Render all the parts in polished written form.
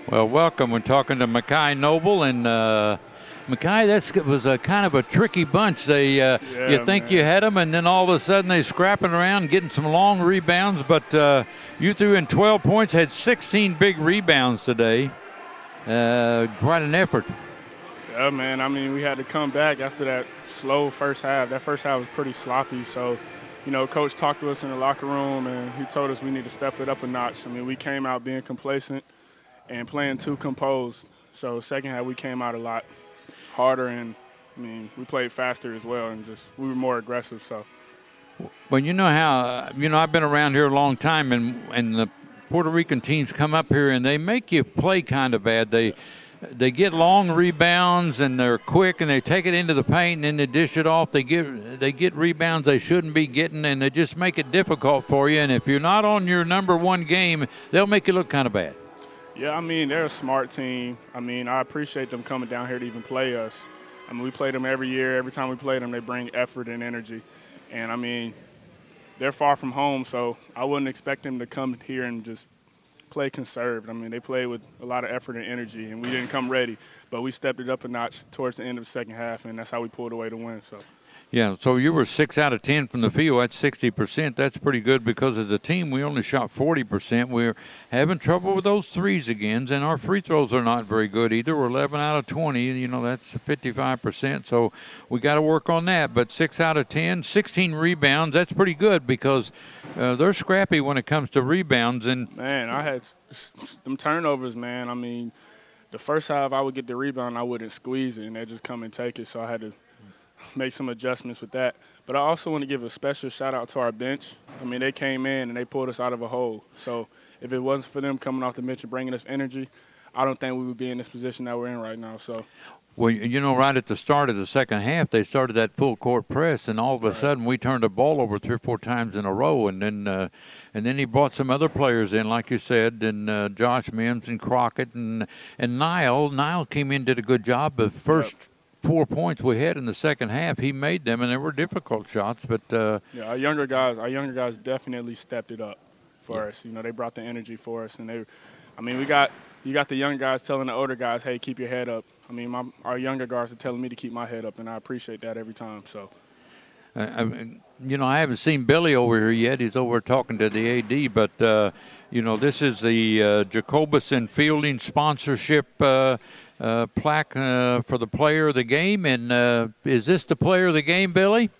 Well, welcome. We're talking to Mekhii Noble, and Mekhii, that was a kind of a tricky bunch. You think you had them, and then all of a sudden they're scrapping around, getting some long rebounds. But you threw in 12 points, had 16 big rebounds today. Quite an effort. Yeah, man. I mean, we had to come back after that slow first half. That first half was pretty sloppy. So, Coach talked to us in the locker room, and he told us we need to step it up a notch. I mean, we came out being complacent and playing too composed. So second half we came out a lot harder, and we played faster as well, and we were more aggressive. So, well, you know how I've been around here a long time, and the Puerto Rican teams come up here and they make you play kind of bad. They get long rebounds and they're quick and they take it into the paint and then they dish it off. They get rebounds they shouldn't be getting, and they just make it difficult for you. And if you're not on your number one game, they'll make you look kind of bad. Yeah, they're a smart team. I appreciate them coming down here to even play us. We play them every year. Every time we play them, they bring effort and energy. And, they're far from home, so I wouldn't expect them to come here and just play conserved. They play with a lot of effort and energy, and we didn't come ready. But we stepped it up a notch towards the end of the second half, and that's how we pulled away to win. So. Yeah, so you were 6 out of 10 from the field. That's 60%. That's pretty good because as a team, we only shot 40%. We're having trouble with those threes again, and our free throws are not very good either. We're 11 out of 20. That's 55%, so we got to work on that. But 6 out of 10, 16 rebounds, that's pretty good because they're scrappy when it comes to rebounds. And man, I had them turnovers, man. The first half I would get the rebound, I wouldn't squeeze it, and they'd just come and take it, so I had to make some adjustments with that. But I also want to give a special shout-out to our bench. They came in and they pulled us out of a hole. So if it wasn't for them coming off the bench and bringing us energy, I don't think we would be in this position that we're in right now. So, well, right at the start of the second half, they started that full-court press, and all of a sudden we turned the ball over 3 or 4 times in a row. And then he brought some other players in, like you said, and Josh Mims and Crockett and Niall. Niall came in, did a good job. The first 4 points we had in the second half, he made them, and they were difficult shots. But our younger guys definitely stepped it up for us. They brought the energy for us, and you got the young guys telling the older guys, hey, keep your head up. Our younger guys are telling me to keep my head up, and I appreciate that every time. So, I haven't seen Billy over here yet. He's over talking to the AD, but this is the Jacobus Fielding sponsorship plaque for the player of the game. And is this the player of the game, Billy?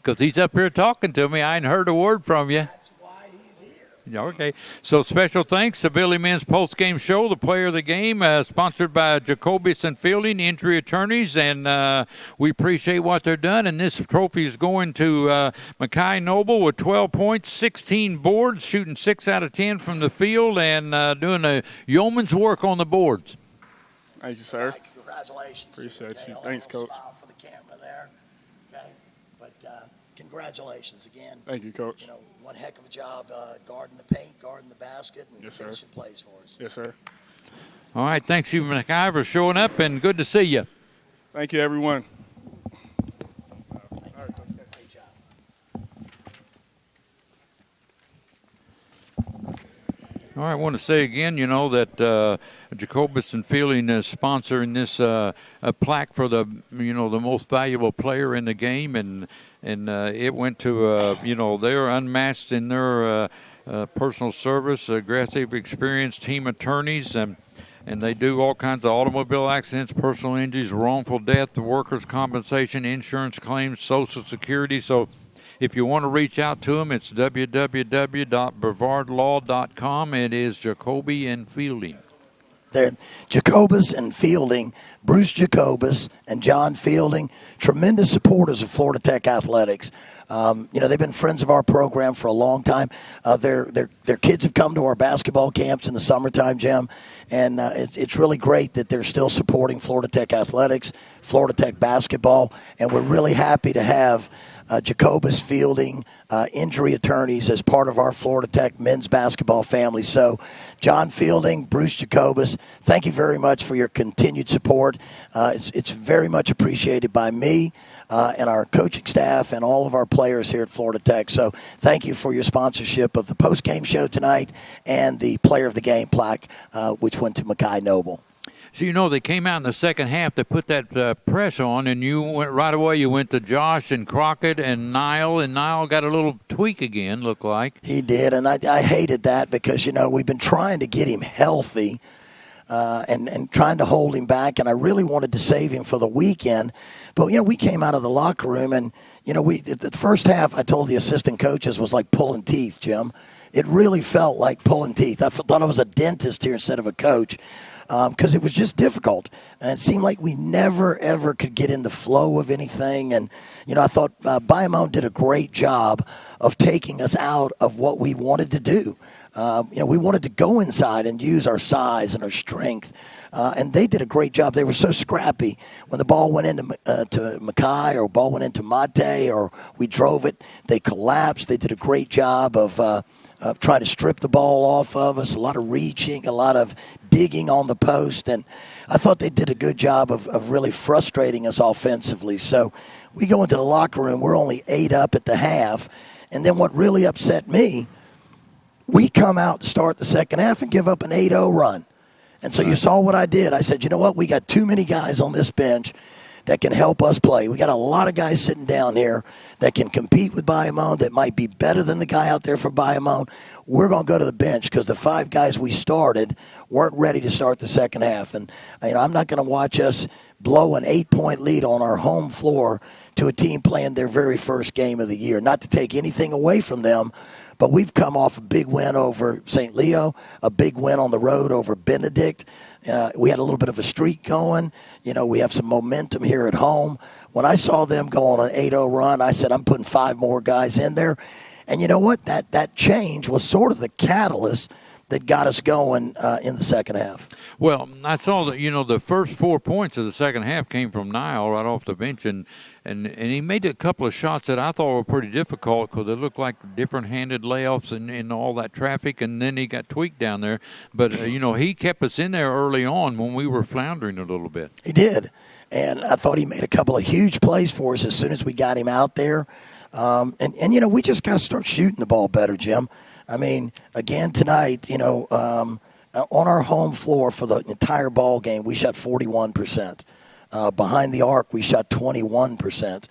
Because he's up here talking to me. I ain't heard a word from you. That's why he's here. Okay. So special thanks to Billy Mims post-game show, the player of the game, sponsored by Jacobus Fielding Injury Attorneys. And we appreciate what they're done. And this trophy is going to Mekhii Noble with 12 points, 16 boards, shooting 6 out of 10 from the field, and doing a yeoman's work on the boards. Thank you, sir. Congratulations. Appreciate you. Thanks, Coach. Smile for the camera there. Okay. But congratulations again. Thank you, Coach. One heck of a job guarding the paint, guarding the basket, and finishing plays for us. Yes, sir. All right. Thanks, you, Mekhii, for showing up, and good to see you. Thank you, everyone. Great job. All right, I want to say again, that Jacobus Fielding is sponsoring this a plaque for the most valuable player in the game, and it went to they're unmatched in their personal service, aggressive, experienced team attorneys, and they do all kinds of automobile accidents, personal injuries, wrongful death, workers' compensation, insurance claims, Social Security. So if you want to reach out to them, it's www.brevardlaw.com. It is Jacoby Fielding. They're Jacobus Fielding, Bruce Jacobus and John Fielding, tremendous supporters of Florida Tech athletics. They've been friends of our program for a long time. Their kids have come to our basketball camps in the summertime, Jim, and it's really great that they're still supporting Florida Tech athletics, Florida Tech basketball, and we're really happy to have Jacobus Fielding injury attorneys as part of our Florida Tech men's basketball family. So, John Fielding, Bruce Jacobus, thank you very much for your continued support. It's very much appreciated by me and our coaching staff and all of our players here at Florida Tech. So thank you for your sponsorship of the post-game show tonight and the Player of the Game plaque, which went to Mekhii Noble. So, they came out in the second half to put that press on, and you went right away. You went to Josh and Crockett and Niall got a little tweak again, looked like. He did, and I hated that because, we've been trying to get him healthy and trying to hold him back, and I really wanted to save him for the weekend. But, we came out of the locker room, and, the first half, I told the assistant coaches, was like pulling teeth, Jim. It really felt like pulling teeth. I thought I was a dentist here instead of a coach. Because it was just difficult. And it seemed like we never, ever could get in the flow of anything. And, I thought Bayamon did a great job of taking us out of what we wanted to do. We wanted to go inside and use our size and our strength. And they did a great job. They were so scrappy. When the ball went into to Mekhii or ball went into Mate or we drove it, they collapsed. They did a great job of trying to strip the ball off of us, a lot of reaching, a lot of digging on the post. And I thought they did a good job of really frustrating us offensively. So we go into the locker room. We're only 8 up at the half. And then what really upset me, we come out to start the second half and give up an 8-0 run. And so you saw what I did. I said, you know what? We got too many guys on this bench that can help us play. We got a lot of guys sitting down here that can compete with Bayamon, that might be better than the guy out there for Bayamon. We're going to go to the bench because the 5 guys we started weren't ready to start the second half. And I'm not going to watch us blow an 8-point lead on our home floor to a team playing their very first game of the year. Not to take anything away from them, but we've come off a big win over St. Leo, a big win on the road over Benedict. We had a little bit of a streak going. We have some momentum here at home. When I saw them go on an 8-0 run, I said, I'm putting 5 more guys in there. And you know what? That change was sort of the catalyst that got us going in the second half. Well, I saw that, the first 4 points of the second half came from Niall right off the bench, and he made a couple of shots that I thought were pretty difficult because they looked like different-handed layups and all that traffic, and then he got tweaked down there. But, he kept us in there early on when we were floundering a little bit. He did, and I thought he made a couple of huge plays for us as soon as we got him out there. We just got to start shooting the ball better, Jim. I mean, again tonight, on our home floor for the entire ball game, we shot 41%. Behind the arc, we shot 21%.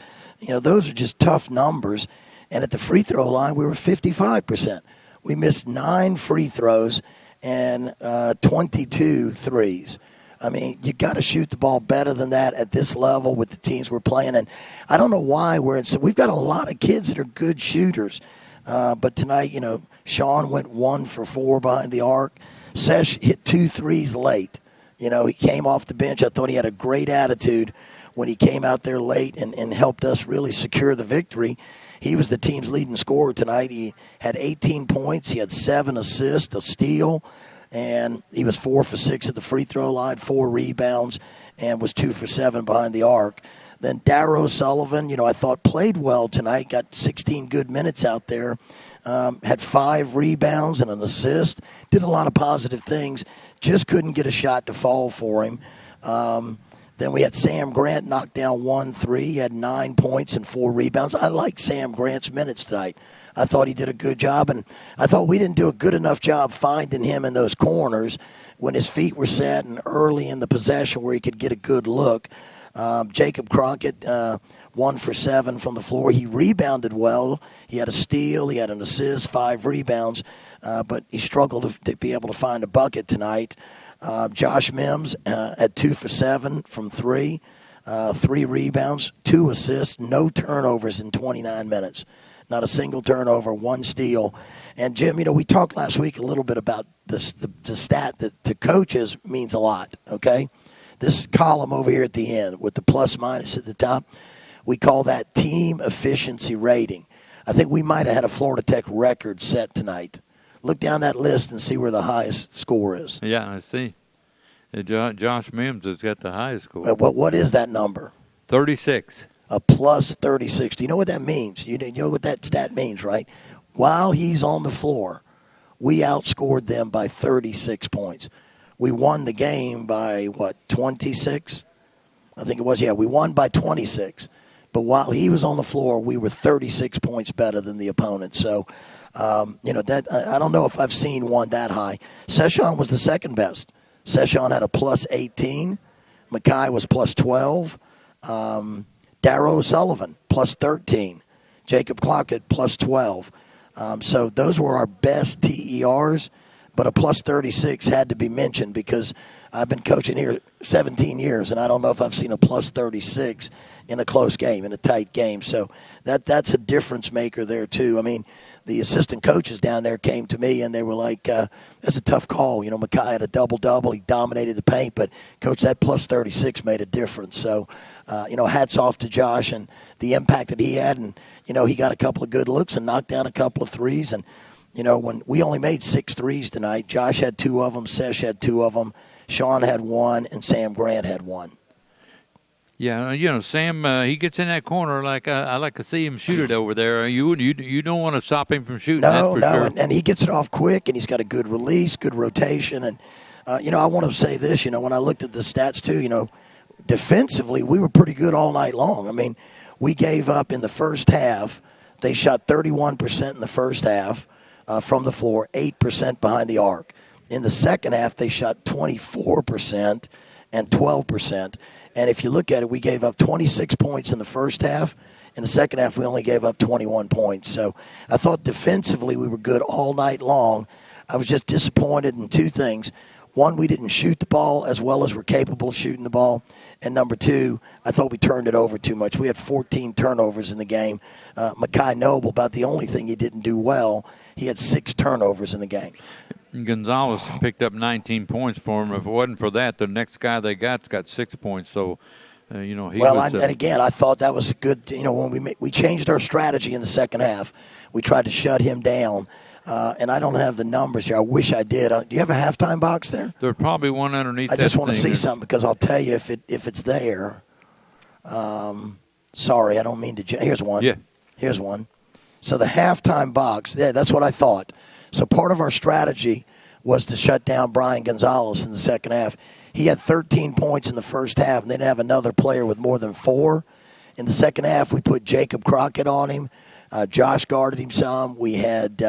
Those are just tough numbers. And at the free throw line, we were 55%. We missed 9 free throws and 22 threes. I mean, you got to shoot the ball better than that at this level with the teams we're playing. And I don't know why we've got a lot of kids that are good shooters. But tonight, Sean went 1 for 4 behind the arc. Sesh hit 2 threes late. He came off the bench. I thought he had a great attitude when he came out there late and helped us really secure the victory. He was the team's leading scorer tonight. He had 18 points. He had 7 assists, a steal, and he was 4 for 6 at the free throw line, 4 rebounds, and was 2 for 7 behind the arc. Then Darrow Sullivan, I thought played well tonight, got 16 good minutes out there, had 5 rebounds and an assist, did a lot of positive things, just couldn't get a shot to fall for him. Then we had Sam Grant knock down 1 3. He had 9 points and 4 rebounds. I like Sam Grant's minutes tonight. I thought he did a good job, and I thought we didn't do a good enough job finding him in those corners when his feet were set and early in the possession where he could get a good look. Jacob Crockett, 1 for 7 from the floor. He rebounded well. He had a steal. He had an assist, 5 rebounds, but he struggled to be able to find a bucket tonight. Josh Mims had 2 for 7 from 3, 3 rebounds, 2 assists, no turnovers in 29 minutes. Not a single turnover, 1 steal. And, Jim, we talked last week a little bit about the stat that to coaches means a lot, okay? This column over here at the end with the plus minus at the top, we call that team efficiency rating. I think we might have had a Florida Tech record set tonight. Look down that list and see where the highest score is. Yeah, I see. Josh Mims has got the highest score. What is that number? 36. a plus 36. Do you know what that means? You know what that stat means, right? While he's on the floor, we outscored them by 36 points. We won the game by, 26? I think it was, we won by 26. But while he was on the floor, we were 36 points better than the opponent. So, that I don't know if I've seen one that high. Session was the second best. Session had a plus 18. Mekhii was plus 12. Darrow O'Sullivan, plus 13. Jacob Clockett, plus 12. So those were our best TERs, but a plus 36 had to be mentioned because I've been coaching here 17 years, and I don't know if I've seen a plus 36 in a close game, in a tight game. So that's a difference maker there, too. I mean, the assistant coaches down there came to me, and they were like, that's a tough call. Mekhii had a double-double. He dominated the paint, but, Coach, that plus 36 made a difference. So, hats off to Josh and the impact that he had. And, he got a couple of good looks and knocked down a couple of threes. And, when we only made 6 threes tonight, Josh had 2 of them, Sesh had 2 of them, Sean had 1, and Sam Grant had 1. Yeah, Sam, he gets in that corner like I like to see him shoot it over there. You don't want to stop him from shooting that for sure. And he gets it off quick, and he's got a good release, good rotation. And, I want to say this, when I looked at the stats too, defensively we were pretty good all night long. I mean, we gave up in the first half. They shot 31% in the first half from the floor, 8% behind the arc. In the second half, they shot 24% and 12%. And if you look at it, we gave up 26 points in the first half. In the second half, we only gave up 21 points. So I thought defensively we were good all night long. I was just disappointed in 2 things. One, we didn't shoot the ball as well as we're capable of shooting the ball. And number 2, I thought we turned it over too much. We had 14 turnovers in the game. Mekhii Noble, about the only thing he didn't do well, he had 6 turnovers in the game. Gonzalez picked up 19 points for him. If it wasn't for that, the next guy they got 6 points. So, he was. And again, I thought that was good. When we changed our strategy in the second half, we tried to shut him down. And I don't have the numbers here. I wish I did. Do you have a halftime box there? There's probably one underneath. I just want to see something because I'll tell you if it's there. Sorry, I don't mean to. Here's one. Yeah. Here's one. So the halftime box. Yeah, that's what I thought. So part of our strategy was to shut down Brian Gonzalez in the second half. He had 13 points in the first half, and they didn't have another player with more than 4. In the second half, we put Jacob Crockett on him. Josh guarded him some. We had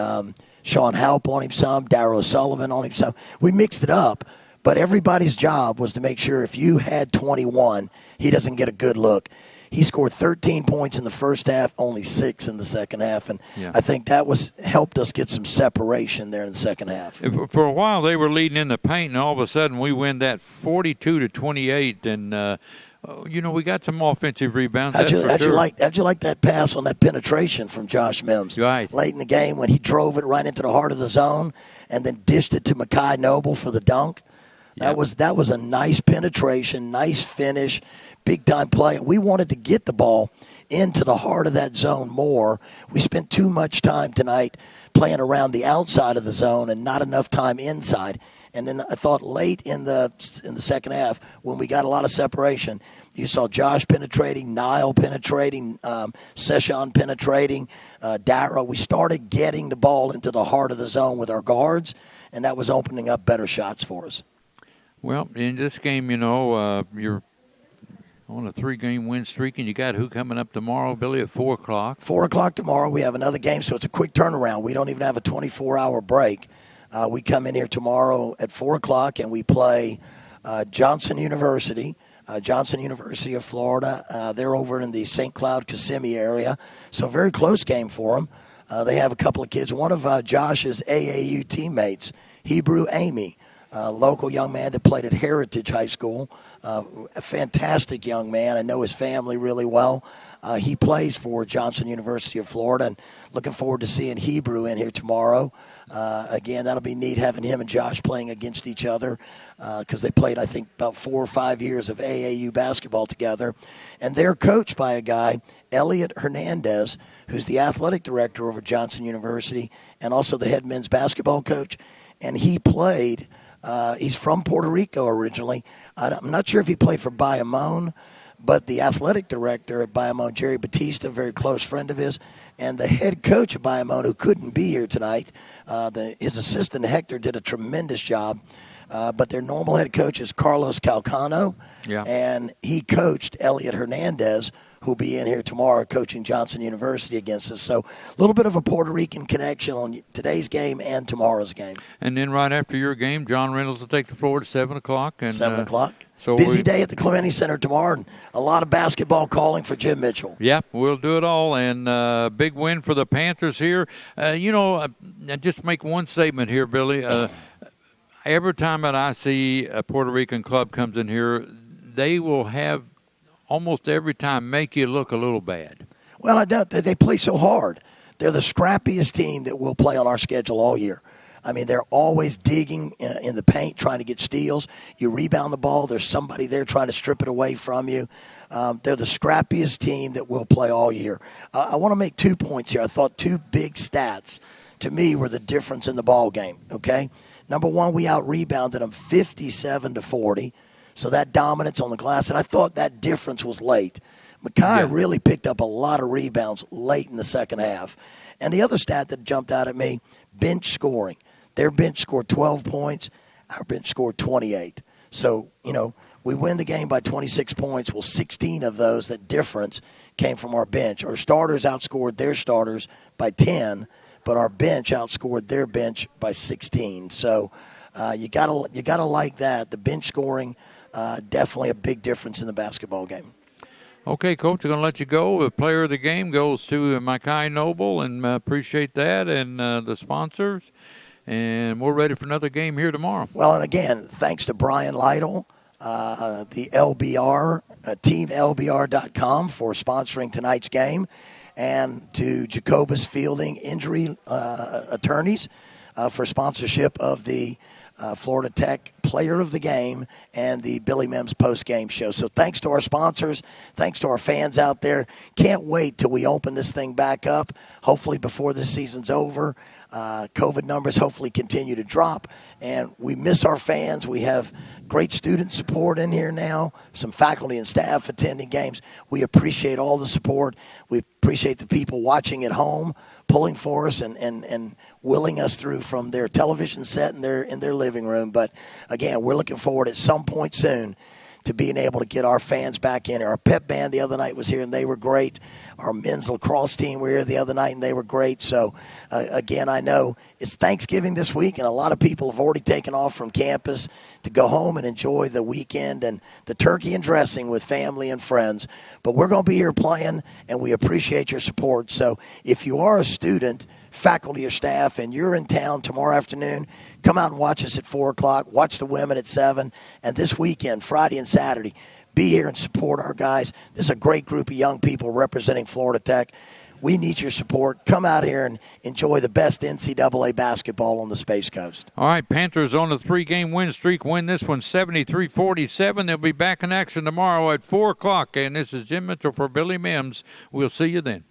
Sean Halp on him some. Darrow Sullivan on him some. We mixed it up, but everybody's job was to make sure if you had 21, he doesn't get a good look. He scored 13 points in the first half, only 6 in the second half, and I think that helped us get some separation there in the second half. For a while, they were leading in the paint, and all of a sudden, we win that 42-28, and we got some offensive rebounds. How'd you like that pass on that penetration from Josh Mims late in the game when he drove it right into the heart of the zone and then dished it to Mekhii Noble for the dunk? That was a nice penetration, nice finish. Big-time play. We wanted to get the ball into the heart of that zone more. We spent too much time tonight playing around the outside of the zone and not enough time inside. And then I thought late in the second half, when we got a lot of separation, you saw Josh penetrating, Niall penetrating, Session penetrating, Darrow. We started getting the ball into the heart of the zone with our guards, and that was opening up better shots for us. Well, in this game, you're on a 3-game win streak, and you got who coming up tomorrow, Billy, at 4 o'clock? 4 o'clock tomorrow. We have another game, so it's a quick turnaround. We don't even have a 24-hour break. We come in here tomorrow at 4 o'clock, and we play Johnson University of Florida. They're over in the St. Cloud Kissimmee area, so very close game for them. They have a couple of kids. One of Josh's AAU teammates, Hebrew Amy, a local young man that played at Heritage High School, a fantastic young man. I know his family really well. He plays for Johnson University of Florida, and looking forward to seeing Hebrew in here tomorrow. Again, that'll be neat having him and Josh playing against each other because they played, I think, about 4 or 5 years of AAU basketball together. And they're coached by a guy, Elliot Hernandez, who's the athletic director over Johnson University and also the head men's basketball coach. And he he's from Puerto Rico originally. I'm not sure if he played for Bayamon, But the athletic director at Bayamon, Jerry Batista, a very close friend of his, and the head coach of Bayamon, who couldn't be here tonight, his assistant Hector did a tremendous job. But their normal head coach is Carlos Calcano, and he coached Elliot Hernandez, who'll be in here tomorrow coaching Johnson University against us. So a little bit of a Puerto Rican connection on today's game and tomorrow's game. And then right after your game, John Reynolds will take the floor at 7 o'clock. And, 7 o'clock. So busy day at the Clemente Center tomorrow, and a lot of basketball calling for Jim Mitchell. Yep, we'll do it all, and big win for the Panthers here. Just make one statement here, Billy. Every time that I see a Puerto Rican club comes in here, they will have almost every time make you look a little bad. Well, I doubt that they play so hard. They're the scrappiest team that will play on our schedule all year. I mean, they're always digging in the paint, trying to get steals. You rebound the ball, there's somebody there trying to strip it away from you. They're the scrappiest team that will play all year. I want to make 2 points here. I thought 2 big stats, to me, were the difference in the ball game, okay? Number one, we out-rebounded them 57-40. So that dominance on the glass, and I thought that difference was late. Mekhii really picked up a lot of rebounds late in the second half. And the other stat that jumped out at me, bench scoring. Their bench scored 12 points. Our bench scored 28. So, we win the game by 26 points. Well, 16 of those, that difference, came from our bench. Our starters outscored their starters by 10, but our bench outscored their bench by 16. So you gotta like that. The bench scoring, definitely a big difference in the basketball game. Okay, Coach, I'm going to let you go. The player of the game goes to Mekhii Noble, and appreciate that, and the sponsors. And we're ready for another game here tomorrow. Well, and again, thanks to Brian Lytle, the LBR, teamlbr.com for sponsoring tonight's game, and to Jacobus Fielding Injury Attorneys for sponsorship of the Florida Tech Player of the Game and the Billy Mims post-game show. So thanks to our sponsors, thanks to our fans out there. Can't wait till we open this thing back up, hopefully before this season's over. COVID numbers hopefully continue to drop, and we miss our fans. We have great student support in here now, some faculty and staff attending games. We appreciate all the support. We appreciate the people watching at home, pulling for us and willing us through from their television set in their living room. But again, we're looking forward at some point soon to being able to get our fans back in. Our pep band the other night was here, and they were great. Our men's lacrosse team were here the other night, and they were great. So, again, I know it's Thanksgiving this week, and a lot of people have already taken off from campus to go home and enjoy the weekend and the turkey and dressing with family and friends. But we're going to be here playing, and we appreciate your support. So if you are a student, faculty or staff, and you're in town tomorrow afternoon, come out and watch us at 4 o'clock. Watch the women at 7. And this weekend, Friday and Saturday, be here and support our guys. This is a great group of young people representing Florida Tech. We need your support. Come out here and enjoy the best NCAA basketball on the Space Coast. All right, Panthers on a 3-game win streak. Win this one 73-47. They'll be back in action tomorrow at 4 o'clock. And this is Jim Mitchell for Billy Mims. We'll see you then.